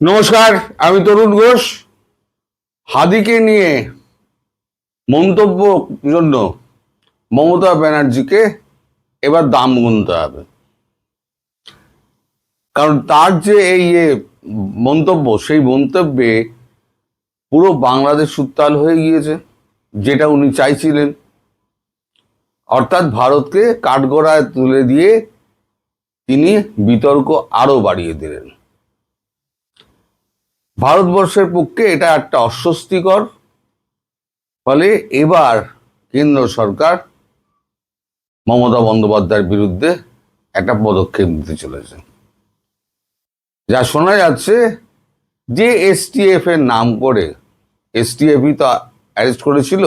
নমস্কার, আমি তরুণ ঘোষ। হাদিকে নিয়ে মন্তব্য জন্য মমতা ব্যানার্জিকে এবার দাম গুনতে হবে, কারণ তার যে এই মন্তব্য, সেই মন্তব্যে পুরো বাংলাদেশ উত্তাল হয়ে গিয়েছে, যেটা উনি চাইছিলেন। অর্থাৎ ভারতকে কাঠগড়ায় তুলে দিয়ে তিনি বিতর্ক আরো বাড়িয়ে দিলেন। ভারতবর্ষের পক্ষে এটা একটা অস্বস্তিকর। ফলে এবার কেন্দ্র সরকার মমতা বন্দ্যোপাধ্যায়ের বিরুদ্ধে একটা পদক্ষেপ নিতে চলেছে। যা শোনা যাচ্ছে যে এসটিএফ এর নাম করে, এসটিএফই তো অ্যারেস্ট করেছিল,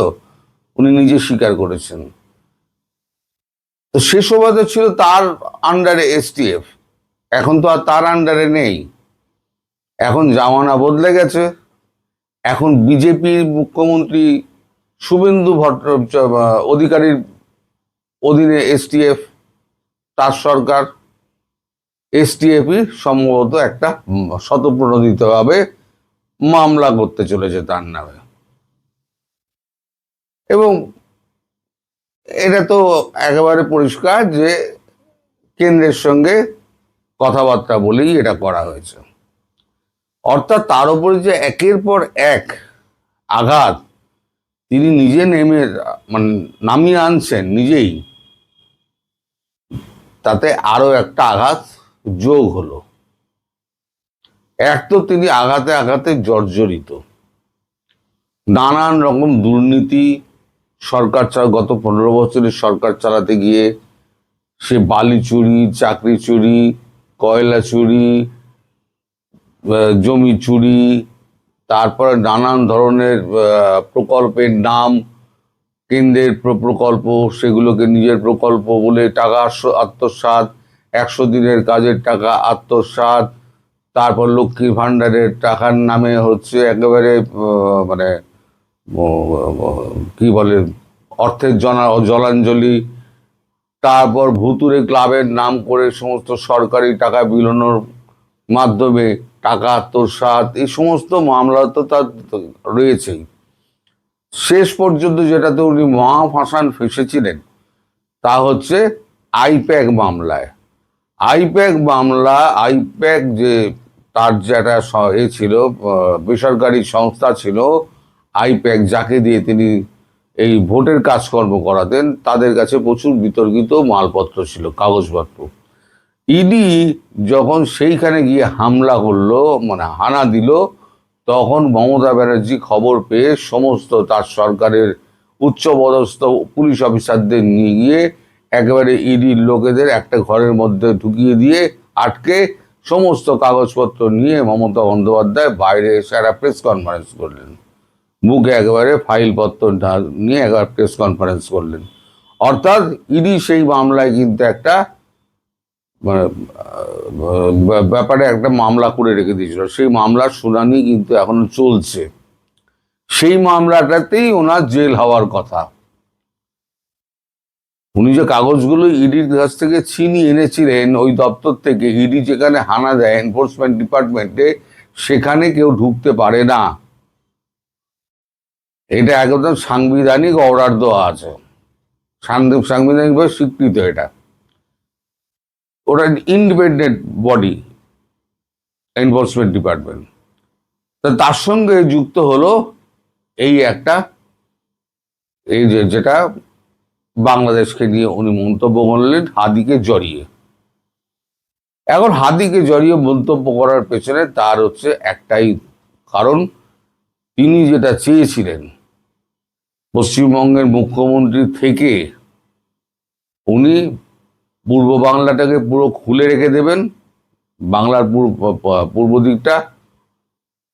উনি নিজে স্বীকার করেছেন। তো সে সময় তো ছিল তার আন্ডারে এসটিএফ, এখন তো আর তার আন্ডারে নেই। এখন জামানা বদলে গেছে। এখন বিজেপির মুখ্যমন্ত্রী শুভেন্দু অধিকারীর অধীনে এসটিএফ, তার সরকার। এসটিএফই সম্ভবত একটা স্বতঃপ্রণোদিতভাবে মামলা করতে চলেছে তার নামে, এবং এটা তো একেবারে পরিষ্কার যে কেন্দ্রের সঙ্গে কথাবার্তা বলেই এটা করা হয়েছে। অর্থাৎ তার উপরে যে একের পর এক আঘাত তিনি নিজে নামিয়ে আনছেন নিজেই, তাতে আরো একটা আঘাত যোগ হলো। এক তো তিনি আঘাতে আঘাতে জর্জরিত, নানান রকম দুর্নীতি সরকার গত 15 বছরের সরকার চালাতে গিয়ে সে বালি চুরি, চাকরি চুরি, কয়লা চুরি, জমি চুরি, তারপরে নানান ধরনের প্রকল্পের নাম, কেন্দ্রের প্রকল্প, সেগুলোকে নিজের প্রকল্প বলে টাকা আত্মসাৎ, 100 দিনের কাজের টাকা আত্মসাৎ, তারপর লক্ষ্মীর ভাণ্ডারের টাকার নামে হচ্ছে একেবারে মানে কি বলে অর্থের জলাঞ্জলি, তারপর ভুতুরে ক্লাবের নাম করে সমস্ত সরকারি টাকা বিলোনোর মাধ্যমে টাকা আত্মসাৎ, এই সমস্ত মামলা তো তার রয়েছেই। শেষ পর্যন্ত যেটাতে উনি মহাফাঁসান ফেসেছিলেন তা হচ্ছে আইপ্যাক মামলায়। আইপ্যাক যে তার যে একটা ছিল, বেসরকারি সংস্থা ছিল আইপ্যাক, যাকে দিয়ে তিনি এই ভোটের কাজকর্ম করাতেন, তাদের কাছে প্রচুর বিতর্কিত মালপত্র ছিল, কাগজপত্র। ইডি যখন সেইখানে গিয়ে হামলা করলো, হানা দিল, তখন মমতা ব্যানার্জি খবর পেয়ে সমস্ত তার সরকারের উচ্চপদস্থ পুলিশ অফিসারদের নিয়ে গিয়ে একেবারে ইডির লোকেদের একটা ঘরের মধ্যে ঢুকিয়ে দিয়ে আটকে সমস্ত কাগজপত্র নিয়ে মমতা বন্দ্যোপাধ্যায় বাইরে এসে একটা প্রেস কনফারেন্স করলেন। মুখে একেবারে ফাইলপত্র নিয়ে একবার প্রেস কনফারেন্স করলেন। অর্থাৎ ইডি সেই মামলায় কিন্তু একটা ব্যাপারে একটা মামলা করে রেখে দিয়েছিল। সেই মামলার শুনানি কিন্তু এখনো চলছে। সেই মামলাটাতেই ওনার জেল হওয়ার কথা। উনি যে কাগজগুলো ইডির কাছ থেকে ছিনিয়ে এনেছিলেন ওই দপ্তর থেকে, ইডি যেখানে হানা দেয় এনফোর্সমেন্ট ডিপার্টমেন্টে, সেখানে কেউ ঢুকতে পারে না। এটা একদম সাংবিধানিক অর্ডার দেওয়া আছে, সাংবিধানিকভাবে স্বীকৃত। এটা ওটা ইন্ডিপেন্ডেন্ট বডি, এনফোর্সমেন্ট ডিপার্টমেন্ট। তার সঙ্গে যুক্ত হলো এই একটা, এই যেটা বাংলাদেশকে নিয়ে উনি মন্তব্য করলেন হাদিকে জড়িয়ে। এখন হাদিকে জড়িয়ে মন্তব্য করার পেছনে তার হচ্ছে একটাই কারণ, তিনি যেটা চেয়েছিলেন পশ্চিমবঙ্গের মুখ্যমন্ত্রী থেকে উনি পূর্ব বাংলাটাকে পুরো খুলে রেখে দেবেন, বাংলার পূর্ব দিকটা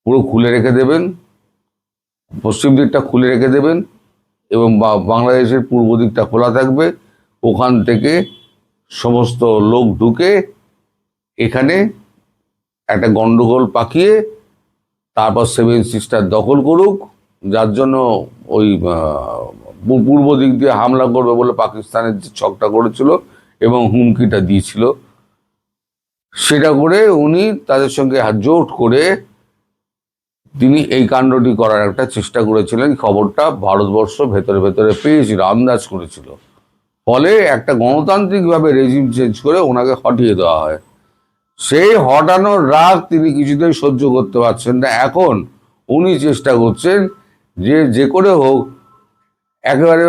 পুরো খুলে রেখে দেবেন, পশ্চিম দিকটা খুলে রেখে দেবেন, এবং বাংলাদেশের পূর্ব দিকটা খোলা থাকবে। ওখান থেকে সমস্ত লোক ঢুকে এখানে একটা গন্ডগোল পাকিয়ে তারপর 7 সিস্টার দখল করুক, যার জন্য ওই পূর্ব দিক দিয়ে হামলা করবে বলে পাকিস্তানের যে ছকটা করেছিল এবং হুমকিটা দিয়েছিল, সেটা করে উনি তাদের সঙ্গে জোট করে তিনি এই কাণ্ডটি করার একটা চেষ্টা করেছিলেন। খবরটা ভারতবর্ষ ভেতরে ভেতরে পেয়েছিল, আন্দাজ করেছিল। ফলে একটা গণতান্ত্রিকভাবে রেজিম চেঞ্জ করে ওনাকে হটিয়ে দেওয়া হয়। সেই হটানোর রাগ তিনি কিছুতেই সহ্য করতে পারছেন না। এখন উনি চেষ্টা করছেন যে যে করে হোক একেবারে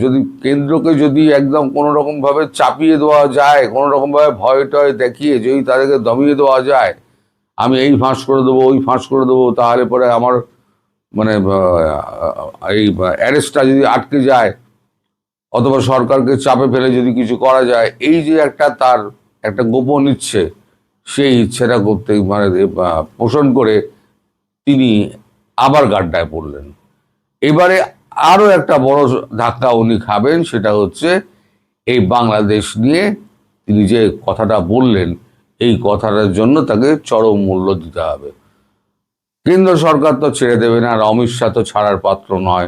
যদি কেন্দ্রকে যদি একদম কোনো রকমভাবে চাপিয়ে দেওয়া যায়, কোনো রকমভাবে ভয় টয় দেখিয়ে যদি তাদেরকে দমিয়ে দেওয়া যায়, আমি এই ফাঁস করে দেবো, ওই ফাঁস করে দেবো, তাহলে পরে আমার মানে এই অ্যারেস্টটা যদি আটকে যায়, অথবা সরকারকে চাপে ফেলে যদি কিছু করা যায়, এই যে একটা তার একটা গোপন ইচ্ছে, সেই ইচ্ছেটা করতে মানে পোষণ করে তিনি আবার গাড্ডায় পড়লেন। এবারে আরও একটা বড় ধাক্কা উনি খাবেন, সেটা হচ্ছে এই বাংলাদেশ নিয়ে তিনি যে কথাটা বললেন, এই কথাটার জন্য তাকে চরম মূল্য দিতে হবে। কেন্দ্র সরকার তো ছেড়ে দেবে না, আর অমিত শাহ তো ছাড়ার পাত্র নয়।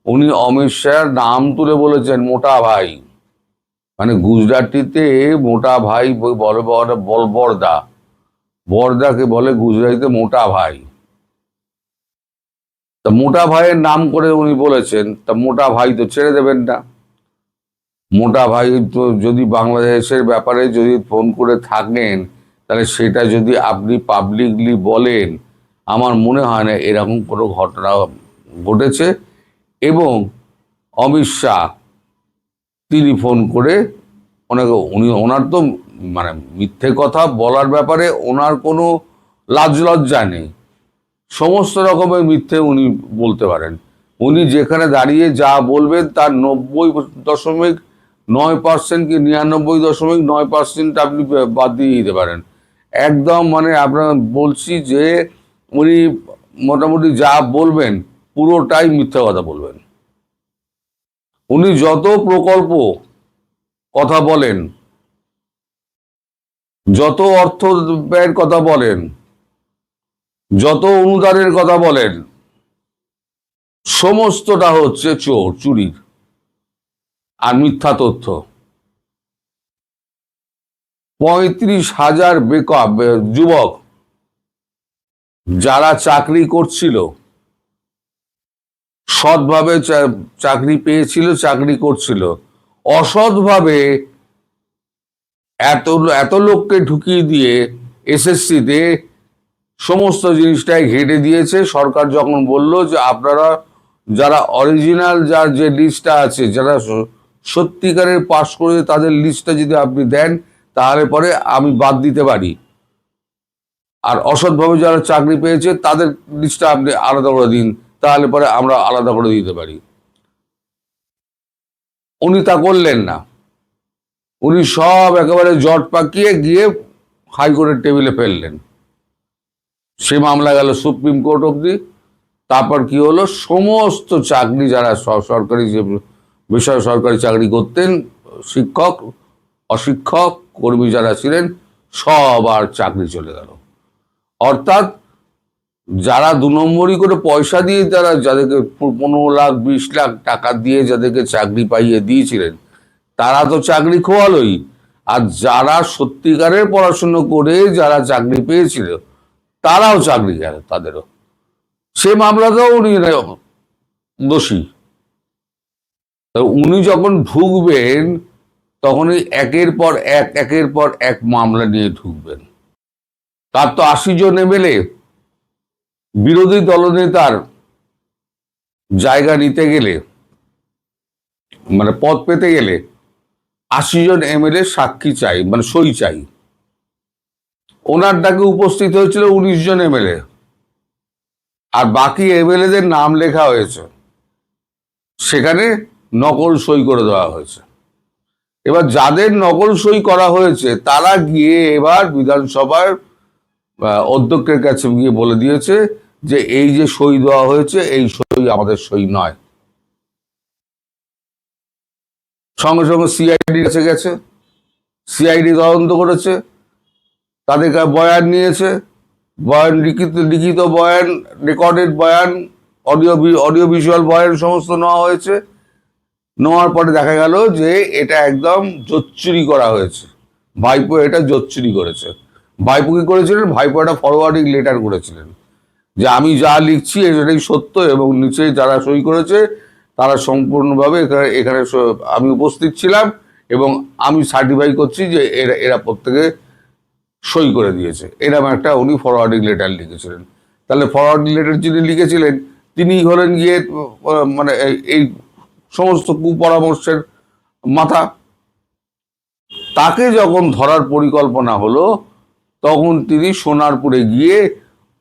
উনি অমিত শাহর নাম তুলে বলেছেন মোটা ভাই, মানে গুজরাটিতে মোটা ভাই বলে বল বরদা, বরদাকে বলে গুজরাটিতে মোটা ভাই। তা মোটা ভাইয়ের নাম করে উনি বলেছেন, তা মোটা ভাই তো ছেড়ে দেবেন না। মোটা ভাই তো যদি বাংলাদেশের ব্যাপারে যদি ফোন করে থাকেন, তাহলে সেটা যদি আপনি পাবলিকলি বলেন, আমার মনে হয় না এরকম কোনো ঘটনা ঘটেছে। এবং অমিত শাহ তিনি ফোন করে ওনাকে, ওনার তো মানে মিথ্যে কথা বলার ব্যাপারে ওনার কোনো লাজ লজ্জা নেই। সমস্ত রকমের মিথ্যে উনি বলতে পারেন। উনি যেখানে দাঁড়িয়ে যা বলবেন তার 90.9% কি 99.9% আপনি বাদ দিয়ে দিতে পারেন। একদম মানে আপনার বলছি যে উনি মোটামুটি যা বলবেন পুরোটাই মিথ্যা কথা বলবেন। উনি যত প্রকল্প কথা বলেন, যত অর্থ ব্যয়ের কথা বলেন, যত অনুদানের কথা বলেন, সমস্তটা হচ্ছে চুরির আর মিথ্যা তথ্য। 35,000 বেকার যুবক যারা চাকরি করছিল, সৎভাবে চাকরি পেয়েছিল, চাকরি করছিল, অসৎভাবে এত এত লোককে ঢুকিয়ে দিয়ে এসএসসিতে সমস্ত জিনিসটাই ঘেটে দিয়েছে। সরকার যখন বলল যে আপনারা যারা অরিজিনাল যার যে লিস্টটা আছে, যারা সত্যিকারের পাশ করে তাদের লিস্টটা যদি আপনি দেন, তাহলে পরে আমি বাদ দিতে পারি, আর অসৎভাবে যারা চাকরি পেয়েছে তাদের লিস্টটা আপনি আলাদা করে দিন, তাহলে পরে আমরা আলাদা করে দিতে পারি। উনি তা করলেন না। উনি সব একেবারে জট পাকিয়ে গিয়ে হাইকোর্টের টেবিলে ফেললেন। সে মামলা গেল সুপ্রিম কোর্ট অবধি। তারপর কি হলো, সমস্ত চাকরি যারা সরকারি যে বেসরকারি চাকরি করতেন, শিক্ষক অশিক্ষক কর্মী যারা ছিলেন, সবার চাকরি চলে গেল। অর্থাৎ যারা 2 নম্বরই করে পয়সা দিয়ে তারা যাদেরকে 15 লাখ 20 লাখ টাকা দিয়ে যাদেরকে চাকরি পাইয়ে দিয়েছিলেন, তারা তো চাকরি খোয়ালোই। আর যারা সত্যিকারের পড়াশুনো করে যারা চাকরি পেয়েছিল, তারাও চাকরি গেল তাদেরও। সে মামলাতেও উনি দোষী। উনি যখন ঢুকবেন, তখনই একের পর এক মামলা নিয়ে ঢুকবেন। তার তো 80 জন এমএলএ, বিরোধী দলনেতার জায়গা নিতে গেলে, মানে পদ পেতে গেলে 80 জন এমএলএ সাক্ষী চাই, মানে সই চাই। ওনার ডাকে উপস্থিত হয়েছিল 19 জন এমএলএ, আর বাকি এমএলএদের নাম লেখা হয়েছে, সেখানে নকল সই করে দেওয়া হয়েছে। এবার যাদের নকল সই করা হয়েছে তারা গিয়ে এবার বিধানসভার অধ্যক্ষের কাছে গিয়ে বলে দিয়েছে যে এই যে সই দেওয়া হয়েছে, এই সই আমাদের সই নয়। সঙ্গে সঙ্গে সিআইডির কাছে গেছে, সিআইডি তদন্ত করেছে, তাদের বয়ান নিয়েছে, বয়ান লিখিত বয়ান, রেকর্ডেড বয়ান, অডিও ভিজুয়াল বয়ান সমস্ত নেওয়া হয়েছে। নেওয়ার পরে দেখা গেল যে এটা একদম জোচ্চুরি করা হয়েছে। ভাইপো এটা জোচ্চুরি করেছে। ভাইপো কি করেছিলেন? ভাইপো একটা ফরওয়ার্ডিং লেটার করেছিলেন, যে আমি যা লিখছি এটাই সত্য, এবং নিচে যারা সই করেছে তারা সম্পূর্ণভাবে এখানে আমি উপস্থিত ছিলাম, এবং আমি সার্টিফাই করছি যে এরা এরা প্রত্যেকে সই করে দিয়েছে। এরকম একটা উনি ফরওয়ার্ডিং লেটার লিখেছিলেন। তাহলে ফরওয়ার্ডিং লেটার যিনি লিখেছিলেন তিনি হলেন গিয়ে মানে এই সমস্ত কুপরামর্শের মাথা। তাকে যখন ধরার পরিকল্পনা হলো তখন তিনি সোনারপুরে গিয়ে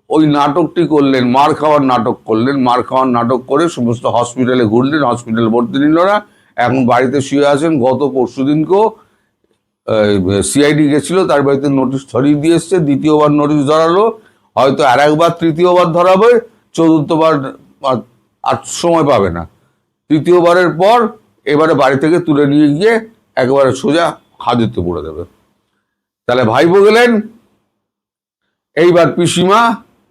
ওই নাটকটি করলেন, মার খাওয়ার নাটক করলেন। মার খাওয়ার নাটক করে সমস্ত হসপিটালে ঘুরলেন, হসপিটালে ভর্তি নিল না, এখন বাড়িতে শুয়ে আছেন। গত পরশু দিনকেও সিআইডি গেছিল, তার বাড়িতে নোটিশ ধরিয়ে দিয়ে এসছে, দ্বিতীয়বার নোটিশ ধরালো, হয়তো আর একবার তৃতীয়বার ধরাবে, চতুর্থবার আর সময় পাবে না। তৃতীয়বারের পর এবারে বাড়ি থেকে তুলে নিয়ে গিয়ে একেবারে সোজা হাজতে পড়ে দেবে। তাহলে ভাইপো গেলেন, এইবার পিসিমা।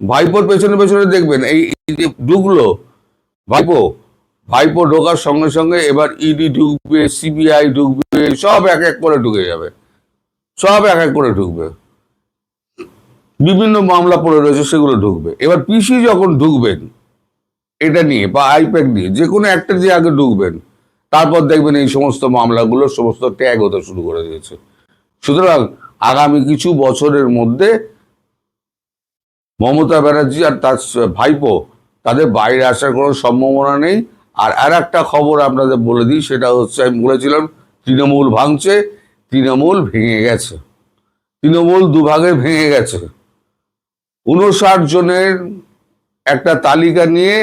ভাইপোর পেছনে পেছনে দেখবেন এই যে ঢুকলো ভাইপো, ভাইপো ঢোকার সঙ্গে সঙ্গে এবার ইডি ঢুকবে, সিবিআই ঢুকবে, সব এক এক করে ঢুকে যাবে, সব এক এক করে ঢুকবে। বিভিন্ন মামলা পড়ে রয়েছে সেগুলো ঢুকবে। এবার পিসি যখন ঢুকবেন এটা নিয়ে বা আইপ্যাক নিয়ে যে কোনো একটা যে আগে ঢুকবেন, তারপর দেখবেন এই সমস্ত মামলাগুলো সমস্ত ট্যাগ হতে শুরু করে দিয়েছে। সুতরাং আগামী কিছু বছরের মধ্যে মমতা ব্যানার্জি আর তার ভাইপো তাদের বাইরে আসার কোনো সম্ভাবনা নেই। আর একটা খবর আপনাদের বলে দিই, সেটা হচ্ছে আমি বলেছিলাম তৃণমূল ভাঙছে, তৃণমূল ভেঙে গেছে। তৃণমূল দুভাগে ভেঙে গেছে। 59 জনের একটা তালিকা নিয়ে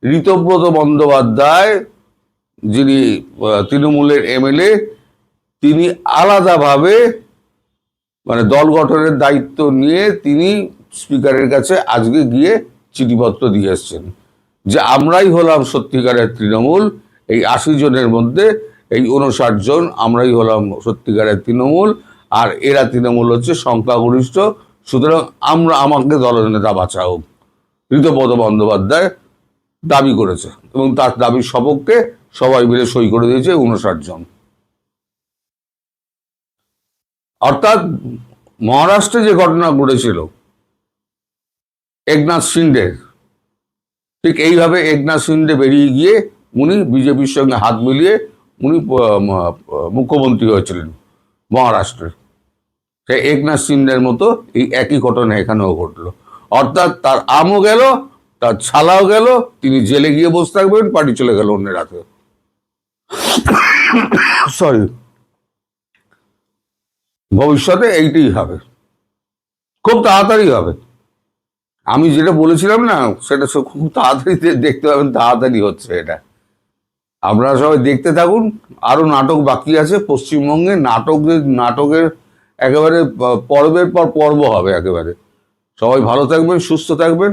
ঋতব্রত বন্দ্যোপাধ্যায়, যিনি তৃণমূলের এমএলএ, তিনি আলাদাভাবে মানে দল গঠনের দায়িত্ব নিয়ে তিনি স্পিকারের কাছে আজকে গিয়ে চিঠিপত্র দিয়ে এসছেন যে আমরাই হলাম সত্যিকারের তৃণমূল। এই 80 জনের মধ্যে এই 59 জন আমরাই হলাম সত্যিকারের তৃণমূল, আর এরা তৃণমূল হচ্ছে সংখ্যাগরিষ্ঠ। সুতরাং আমাকে দলনেতা বাঁচাও, ঋতব্রত বন্দ্যোপাধ্যায় দাবি করেছে, এবং তার দাবির সপক্ষে সবাই মিলে সই করে দিয়েছে 59 জন। অর্থাৎ মহারাষ্ট্রে যে ঘটনা ঘটেছিল একনাথ শিন্ডে, ঠিক এইভাবে একনাথ শিন্ডে বেরিয়ে গিয়ে উনি বিজেপির সঙ্গে হাত মিলিয়ে উনি মুখ্যমন্ত্রী হয়েছিলেন মহারাষ্ট্রের। সেই একনাথ শিন্ডের মতো এই একই ঘটনা এখানেও ঘটলো। অর্থাৎ তার আমও গেল, তার ছালাও গেল, তিনি জেলে গিয়ে বসে থাকবেন, পার্টি চলে গেল অন্যের হাতে। সরি, ভবিষ্যতে এইটাই হবে, খুব তাড়াতাড়ি হবে। আমি যেটা বলেছিলাম না সেটা খুব তাড়াতাড়ি দেখতে পাবেন, তাড়াতাড়ি হচ্ছে এটা। আপনারা সবাই দেখতে থাকুন, আরো নাটক বাকি আছে পশ্চিমবঙ্গে। নাটকের একেবারে পর্বের পর পর্ব হবে একেবারে। সবাই ভালো থাকবেন, সুস্থ থাকবেন,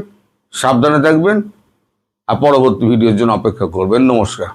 সাবধানে থাকবেন, আর পরবর্তী ভিডিওর জন্য অপেক্ষা করবেন। নমস্কার।